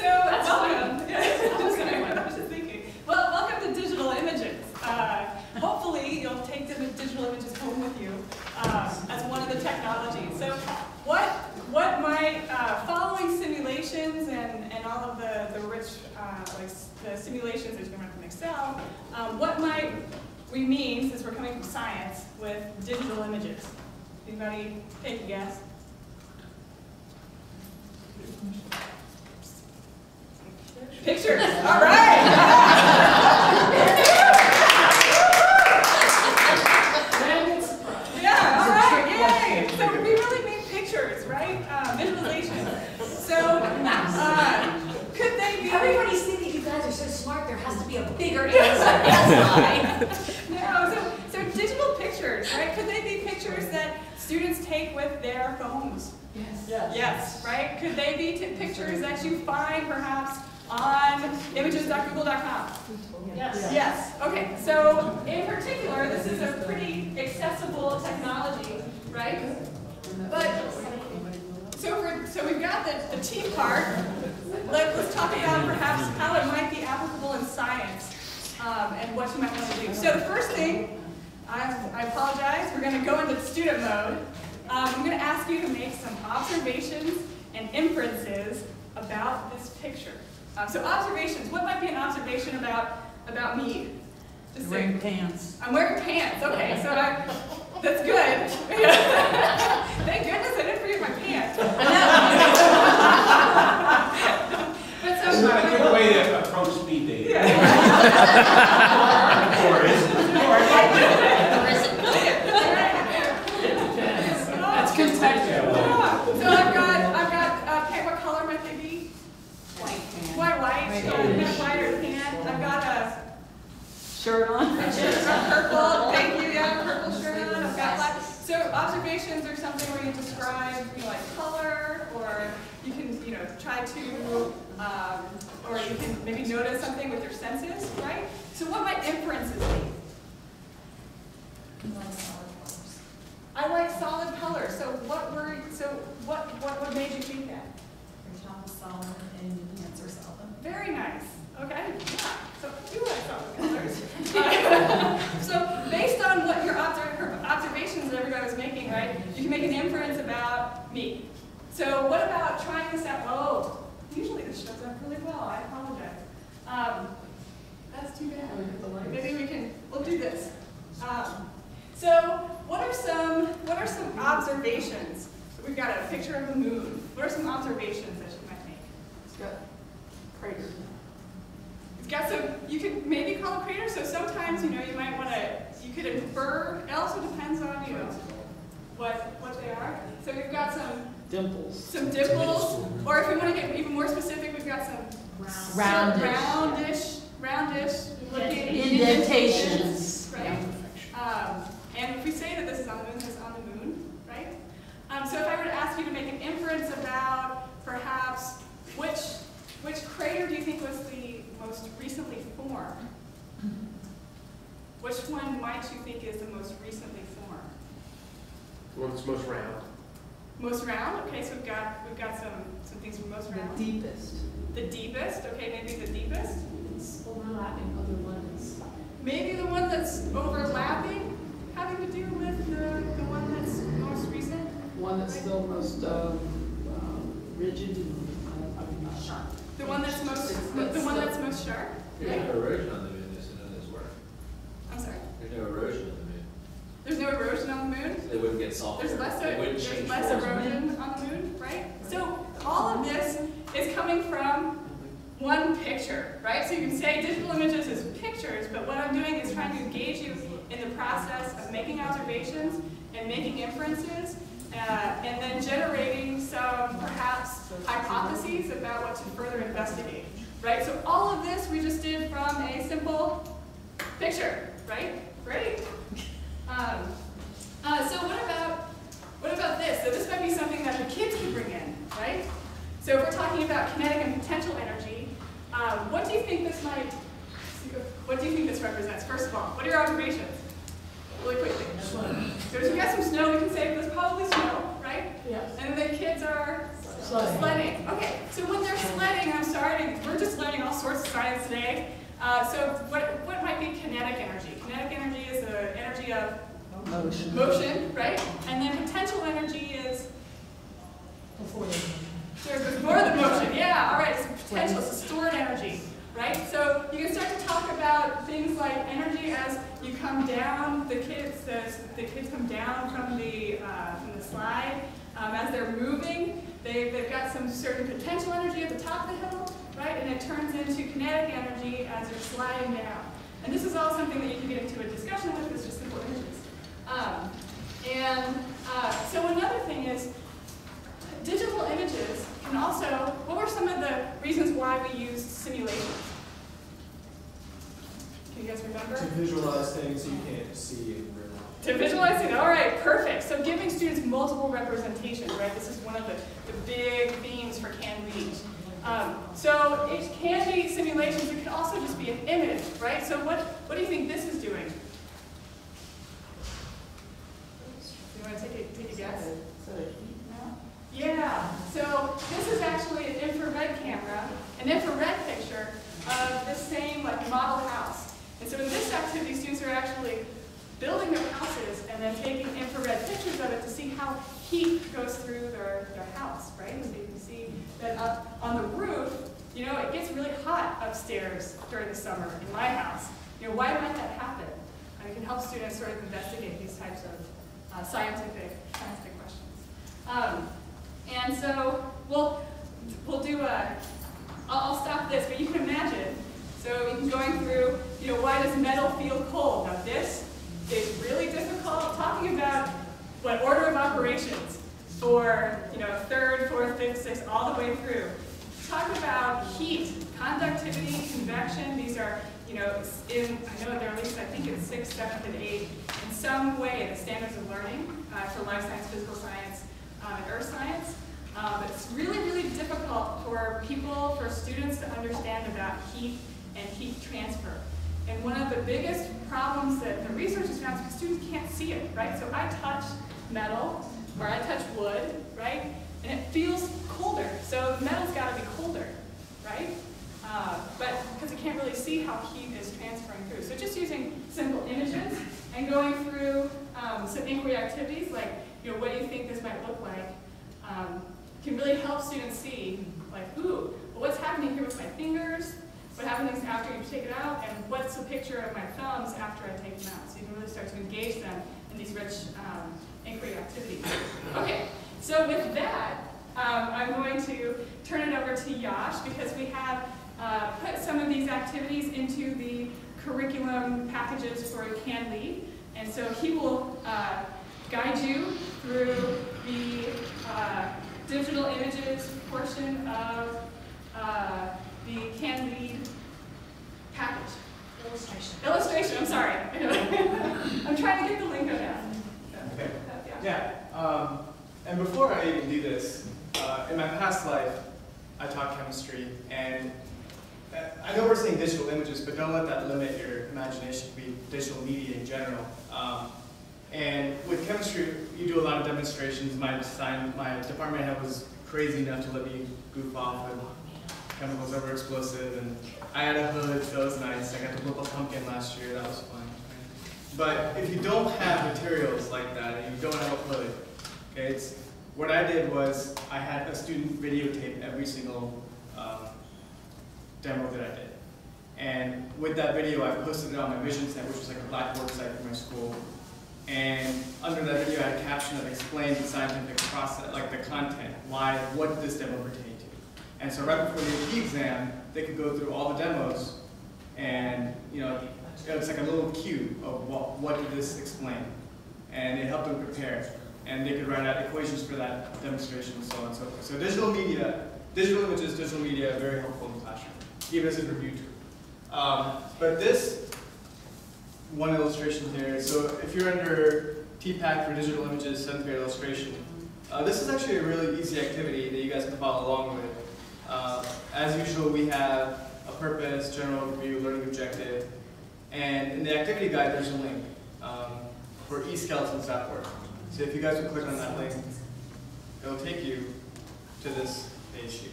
welcome. I was just thinking. Well, welcome to DigitalImages. Hopefully, you'll take the DigitalImages home with you as one of the technologies. So, what might following simulations and all of the rich like the simulations that you can run from Excel, what might we mean, since we're coming from science, with digital images? Anybody take a guess? Pictures. All right. Yeah. All right. Yay. So we really mean pictures, right? Visualization. So could they be? Everybody's thinking you guys are so smart. There has to be a bigger answer. No. So digital pictures, right? Could they be pictures that students take with their phones? Yes. Yes. Right. Could they be pictures that you find perhaps on images.google.com? Yes. Yes. Okay. So in particular, this is a pretty accessible technology, right? But so we've got the T part. Let's talk about perhaps how it might be applicable in science and what you might want to do. So the first thing, I apologize, we're going to go into student mode. I'm going to ask you to make some observations and inferences about this picture. So observations, what might be an observation about me? Just wearing pants. I'm wearing pants, okay, so that's good. Thank goodness I didn't forget my pants. It's not a good way to approach speed dating. Yeah. Or is it? That's contextual. So I've got okay, what color might they be? White, white or tan. I've got a Shirt on. purple, thank you, yeah, purple shirt on. I've got black. So observations are something where you describe, like color, or you can, try to, or you can maybe notice something with your senses, right? So what might inferences be? I like solid colors. So what made you think that? Your top is solid and the answer is solid. Very nice. Okay. Yeah. So you like solid colors. So based on what your observations that everybody was making, right? You can make an inference about me. So what about trying this out? Oh, usually this shows up really well. I apologize. That's too bad. Maybe we'll do this. So what are some observations? So we've got a picture of the moon. What are some observations that you might make? It's got crater. It's got some, you could maybe call it crater. So sometimes, you might want to, you could infer. It also depends on, what they are. So we've got some dimples. Some dimples. Or if we want to get even more specific, we've got some roundish looking indentations. Right? And if we say that this is on the moon, this is on the moon, right? So if I were to ask you to make an inference about perhaps which crater do you think was the most recently formed? Which one might you think is the most recently formed? The one that's most round. Most round? Okay, so we've got some things from most round. The deepest. The deepest? Okay, maybe the deepest. It's overlapping other ones. Maybe the one that's overlapping, having to do with the one that's most recent. One that's still most rigid and Sharp. The one that's most sharp. There's no erosion on the moon, so none of this work. I'm sorry. There's no erosion on the moon. There's no erosion on the moon. So they wouldn't get softer. There's less change form. erosion on the moon, right? So all of this is coming from one picture, right? So you can say digital images is pictures, but what I'm doing is trying to engage you in the process of making observations and making inferences, and then generating some perhaps hypotheses about what to further investigate, right? So all of this we just did from a simple picture, right? Great. So what about this? So this might be something that the kids could bring in, right? So if we're talking about kinetic and potential energy, what do you think this represents? First of all, what are your observations? Really quickly. So if you got some snow, we can say there's probably snow, right? Yes. And then the kids are Sledding. Okay, so when they're sledding, I'm sorry, we're just learning all sorts of science today. So what might be kinetic energy? Kinetic energy is the energy of motion, right? And then potential energy is before the motion. Yeah, all right. So potential is stored energy, right? So you can start to talk about things like energy as you come down. The kids come down from the slide as they're moving. They've got some certain potential energy at the top of the hill, right? And it turns into kinetic energy as they're sliding down. And this is all something that you can get into a discussion with. It's just simple images. So another thing is, digital images can also, what were some of the reasons why we used simulations? Can you guys remember? To visualize things you can't see in real life. To visualize things, all right, perfect. So giving students multiple representations, right? This is one of the big themes for CanVid. So it can be simulations, it can also just be an image, right? So what do you think this is doing? You want to take a guess? No? Yeah, so this is actually an infrared camera, an infrared picture of the same model house. And so in this activity, students are actually building their houses and then taking infrared pictures of it to see how heat goes through their house, right? So you can see that up on the roof, it gets really hot upstairs during the summer in my house. Why might that happen? And it can help students sort of investigate these types of scientific questions. And so we'll do I'll stop this, but you can imagine. So you can going through, why does metal feel cold? Now this is really difficult. Talking about what order of operations for, third, fourth, fifth, sixth, all the way through. Talk about heat, conductivity, convection. These are, I know they're at least, I think it's 6th, 7th, and 8th. In some way, the standards of learning for life science, physical science, and earth science. But it's really, really difficult for students to understand about heat and heat transfer. And one of the biggest problems that the researchers found is because students can't see it, right? So I touch metal, or I touch wood, right? And it feels colder. So the metal's got to be colder, right? But because I can't really see how heat is transferring through. So just using simple images and going through some inquiry activities, like, what do you think this might look like, can really help students see, like, ooh, well, what's happening here with my fingers? What happens after you take it out? And what's a picture of my thumbs after I take them out? So you can really start to engage them in these rich inquiry activities. Okay, so with that, I'm going to turn it over to Yash because we have put some of these activities into the curriculum packages for CanVid. And so he will guide you through the digital images portion of the CanVid package. Illustration, I'm sorry. I'm trying to get the lingo down. Okay. Yeah. And before I even do this, in my past life, I taught chemistry, and I know we're saying digital images, but don't let that limit your imagination to be digital media in general. And with chemistry, you do a lot of demonstrations. My department head was crazy enough to let me goof off with chemicals that were explosive, and I had a hood, so that was nice. I got to flip a pumpkin last year, that was fun. But if you don't have materials like that, and you don't have a hood, okay, what I did was I had a student videotape every single demo that I did. And with that video, I posted it on my Vision site, which was like a Blackboard site for my school. And under that video, I had a caption that explained the scientific process, like the content, what did this demo pertain to. And so right before the AP exam, they could go through all the demos, and it's like a little cue of what did this explain, and it helped them prepare. And they could write out equations for that demonstration, and so on and so forth. So digital media, digital images, digital media are very helpful in the classroom, even as a review tool. But this one illustration here, so if you're under TPAC for digital images, 7th grade illustration, this is actually a really easy activity that you guys can follow along with. As usual, we have a purpose, general review, learning objective, and in the activity guide, there's a link for eskeletons.org. So if you guys would click on that link, it'll take you to this page here.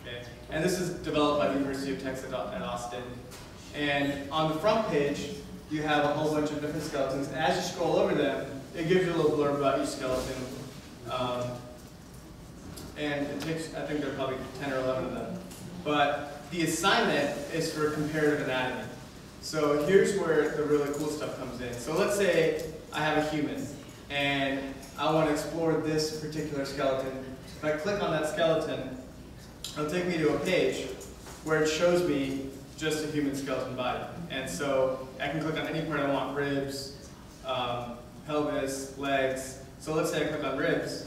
Okay? And this is developed by the University of Texas at Austin. And on the front page, you have a whole bunch of different skeletons. And as you scroll over them, it gives you a little blurb about each skeleton. And it takes, I think there are probably 10 or 11 of them. But the assignment is for comparative anatomy. So here's where the really cool stuff comes in. So let's say I have a human, and I want to explore this particular skeleton. If I click on that skeleton, it'll take me to a page where it shows me just a human skeleton body. And so I can click on any part I want, ribs, pelvis, legs. So let's say I click on ribs.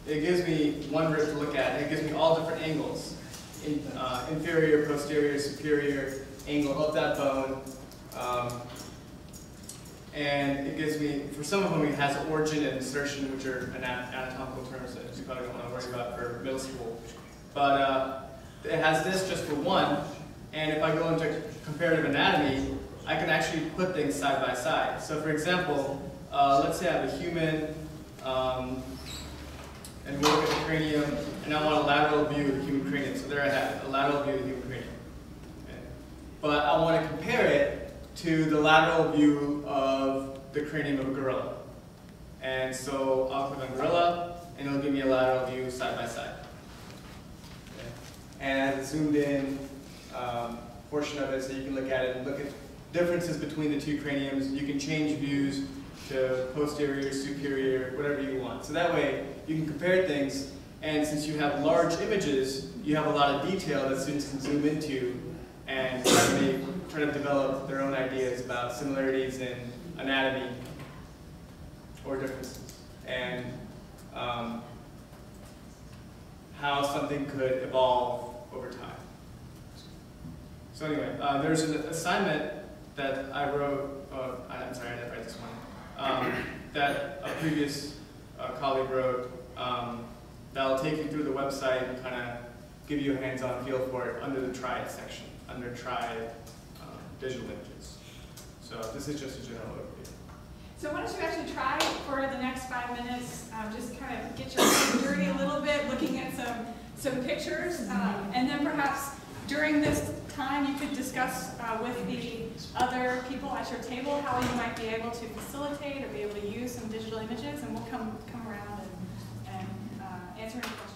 It gives me one rib to look at, and it gives me all different angles. Inferior, posterior, superior, angle of that bone. And it gives me, for some of them, it has origin and insertion, which are anatomical terms that you probably don't want to worry about for middle school. But it has this just for one, and if I go into comparative anatomy, I can actually put things side by side. So for example, let's say I have a human, and we look at the cranium, and I want a lateral view of the human cranium. So there I have it, a lateral view of the human cranium. Okay. But I want to compare it to the lateral view of the cranium of a gorilla. And so I'll click on gorilla, and it'll give me a lateral view side by side. Okay. And zoomed in portion of it, so you can look at it and look at differences between the two craniums. You can change views to posterior, superior, whatever you want. So that way, you can compare things, and since you have large images, you have a lot of detail that students can zoom into and try to develop their own ideas about similarities in anatomy or differences, and how something could evolve over time. So anyway, there's an assignment that I wrote, I'm sorry, I didn't write this one, that a previous colleague wrote that'll take you through the website and kind of give you a hands-on feel for it under the Try It section, under Try Digital Images. So this is just a general overview. So why don't you actually try for the next 5 minutes, just kind of get your hands dirty a little bit, looking at some pictures, and then perhaps during this time you could discuss with the other people at your table how you might be able to facilitate or be able to use some digital images, and we'll come around and answer any questions.